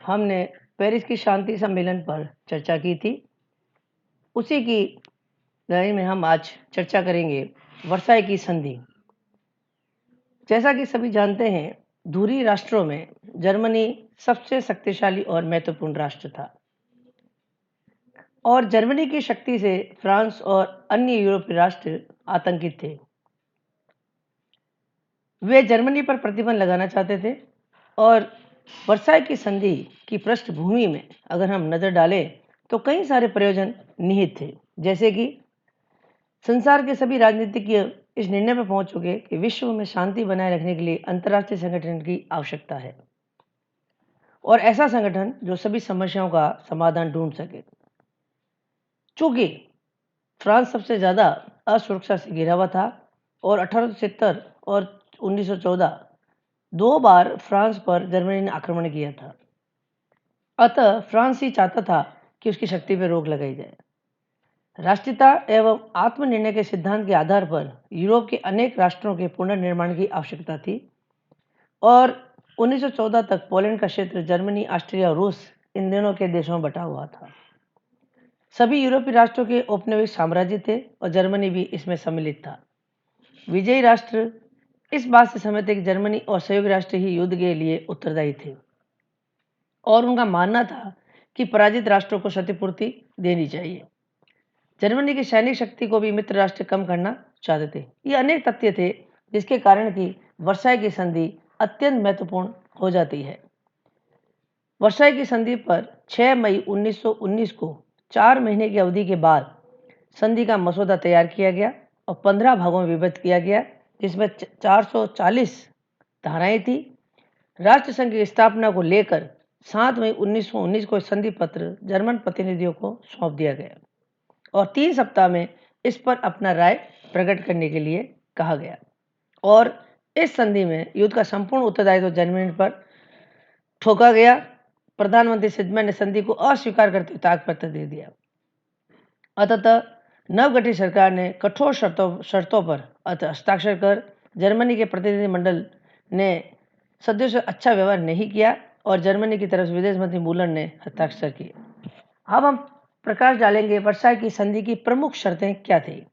हमने पेरिस की शांति सम्मेलन पर चर्चा की थी। उसी की लड़ी में हम आज चर्चा करेंगे वर्साई की संधि। जैसा कि सभी जानते हैं, धुरी राष्ट्रों में जर्मनी सबसे शक्तिशाली और महत्वपूर्ण राष्ट्र था और जर्मनी की शक्ति से फ्रांस और अन्य यूरोपीय राष्ट्र आतंकित थे। वे जर्मनी पर प्रतिबंध लगाना चाहते थे और वर्साई की संधि की पृष्ठभूमि में अगर हम नजर डालें तो कई सारे प्रयोजन निहित थे। जैसे कि संसार के सभी राजनीतिज्ञ इस निर्णय पर पहुंच चुके कि विश्व में शांति बनाए रखने के लिए अंतर्राष्ट्रीय संगठन की आवश्यकता है और ऐसा संगठन जो सभी समस्याओं का समाधान ढूंढ सके। चूंकि फ्रांस सबसे ज्यादा असुरक्षा से घिरा हुआ था और 1870 और 1914 दो बार फ्रांस पर जर्मनी ने आक्रमण किया था, अतः फ्रांस ही चाहता था कि उसकी शक्ति पर रोक लगाई जाए। राष्ट्रीयता एवं आत्मनिर्णय के सिद्धांत के आधार पर यूरोप के अनेक राष्ट्रों के पुनर्निर्माण की आवश्यकता थी और 1914 तक पोलैंड का क्षेत्र जर्मनी, ऑस्ट्रिया और रूस इन दोनों के देशों में बटा हुआ था। सभी यूरोपीय राष्ट्रों के औपनिवेशिक साम्राज्य थे और जर्मनी भी इसमें सम्मिलित था। विजयी राष्ट्र इस बात से सहमत थे कि जर्मनी और संयुक्त राष्ट्र ही युद्ध के लिए उत्तरदायी थे और उनका मानना था कि पराजित राष्ट्रों को क्षतिपूर्ति देनी चाहिए। जर्मनी की सैनिक शक्ति को भी मित्र राष्ट्र कम करना चाहते थे। ये अनेक तथ्य थे जिसके कारण कि वर्साई की संधि अत्यंत महत्वपूर्ण हो जाती है। वर्साई की संधि पर 6 मई 1919 को 4 महीने की अवधि के बाद संधि का मसौदा तैयार किया गया और 15 भागों में विभक्त किया गया, जिसमें 440 धाराएं थी। राष्ट्र संघ की स्थापना को लेकर 7 मई 1919 को संधि पत्र जर्मन प्रतिनिधियों को सौंप दिया गया और 3 सप्ताह में इस पर अपना राय प्रकट करने के लिए कहा गया और इस संधि में युद्ध का संपूर्ण उत्तरदायित्व जर्मनी पर ठोका गया। प्रधानमंत्री सिदमैन ने संधि को अस्वीकार करते हुए त्यागपत्र दे दिया। अतः नवगठित सरकार ने कठोर शर्तों पर हस्ताक्षर कर जर्मनी के प्रतिनिधिमंडल ने सदस्यों से अच्छा व्यवहार नहीं किया और जर्मनी की तरफ से विदेश मंत्री मूलर ने हस्ताक्षर किए। अब हम प्रकाश डालेंगे वर्साई की संधि की प्रमुख शर्तें क्या थी।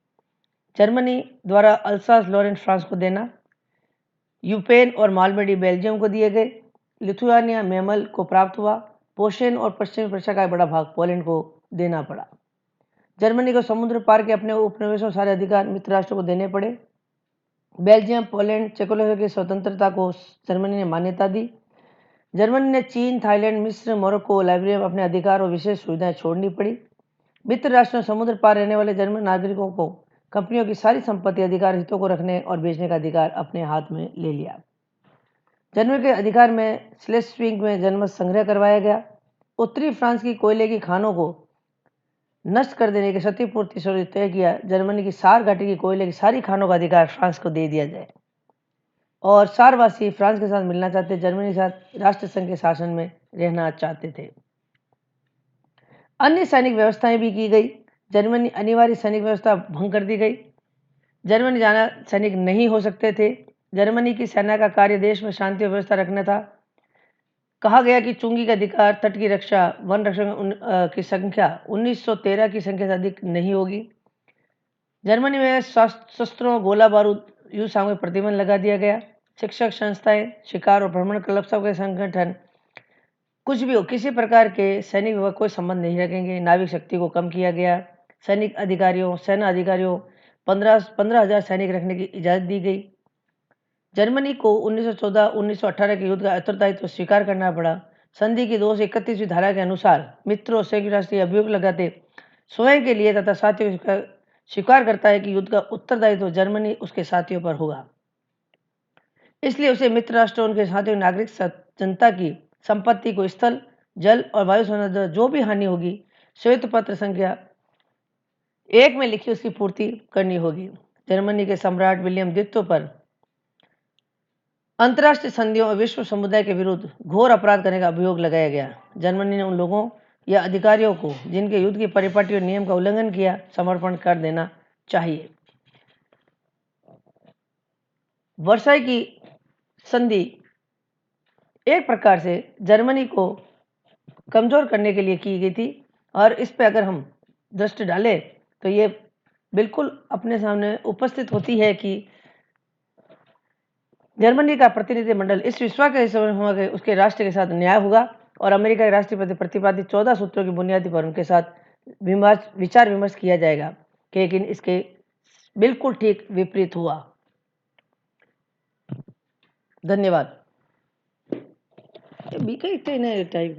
जर्मनी द्वारा अल्सास लॉरेन फ्रांस को देना, यूपेन और मालमेडी बेल्जियम को दिए गए, लिथुआनिया मेमल को प्राप्त हुआ, पोशेन और पश्चिमी प्रशा का बड़ा भाग पोलैंड को देना पड़ा। जर्मनी को समुद्र पार के अपने उपनिवेशों सारे अधिकार मित्र राष्ट्रों को देने पड़े। बेल्जियम, पोलैंड, चेकोस्लोवाकिया की स्वतंत्रता को जर्मनी ने मान्यता दी। जर्मनी ने चीन, थाईलैंड, मिस्र, मोरक्को, लाइबेरिया में अपने अधिकार और विशेष सुविधाएं छोड़नी पड़ी। मित्र राष्ट्रों समुद्र पार रहने वाले जर्मन नागरिकों को कंपनियों की सारी संपत्ति, अधिकार, हितों को रखने और बेचने का अधिकार अपने हाथ में ले लिया। जर्मनी के अधिकार में स्लेस्विग में जनमत संग्रह करवाया गया। उत्तरी फ्रांस की कोयले की खानों को नष्ट कर देने की क्षतिपूर्ति स्वरूप तय किया। जर्मनी की सार घाटी की कोयले की सारी खानों का अधिकार फ्रांस को दे दिया जाए और सारवासी फ्रांस के साथ मिलना चाहते, जर्मनी के साथ राष्ट्र संघ के शासन में रहना चाहते थे। अन्य सैनिक व्यवस्थाएं भी की गई। जर्मनी अनिवार्य सैनिक व्यवस्था भंग कर दी गई। जर्मनी जाना सैनिक नहीं हो सकते थे। जर्मनी की सेना का कार्य देश में शांति और व्यवस्था रखना था। कहा गया कि चुंगी का अधिकार, तट की रक्षा, वन रक्षक की संख्या 1913 की संख्या से अधिक नहीं होगी। जर्मनी में शस्त्रों, गोला बारूद, युद्ध सामग्री प्रतिबंध लगा दिया गया। शिक्षक संस्थाएं, शिकार और भ्रमण क्लब सब के संगठन कुछ भी हो, किसी प्रकार के सैनिक विभाग कोई संबंध नहीं रखेंगे। नाविक शक्ति को कम किया गया। सैनिक अधिकारियों, सेना अधिकारियों 15,000 सैनिक रखने की इजाजत दी गई। जर्मनी को 1914-1918 के युद्ध का उत्तरदायित्व स्वीकार करना पड़ा। संधि की 231वीं धारा के अनुसार मित्र और संयुक्त राष्ट्र अभियोग लगाते स्वयं के लिए तथा साथियों को स्वीकार करता है कि युद्ध का उत्तरदायित्व जर्मनी उसके साथियों पर होगा। इसलिए उसे मित्र राष्ट्र उनके साथियों नागरिक जनता की संपत्ति को स्थल, जल और वायु संबंधी जो भी हानि होगी श्वेत पत्र संख्या 1 में लिखी उसकी पूर्ति करनी होगी। जर्मनी के सम्राट विलियम द्वितीय पर अंतर्राष्ट्रीय संधियों और विश्व समुदाय के विरुद्ध घोर अपराध करने का अभियोग लगाया गया। जर्मनी ने उन लोगों या अधिकारियों को जिनके युद्ध की परिपाटी और नियम का उल्लंघन किया समर्पण कर देना चाहिए। वर्साई की संधि एक प्रकार से जर्मनी को कमज़ोर करने के लिए की गई थी। और इस पे अगर हम दृष्टि डालें तो ये बिल्कुल अपने सामने उपस्थित होती है कि जर्मनी का प्रतिनिधिमंडल इस विश्वास के हिस्से हुआ कि उसके राष्ट्र के साथ न्याय होगा और अमेरिका के राष्ट्रपति प्रतिपादित 14 सूत्रों की बुनियादी पर उनके साथ विचार विमर्श किया जाएगा, लेकिन इसके बिल्कुल ठीक विपरीत हुआ। धन्यवाद। बीके इतने टाइप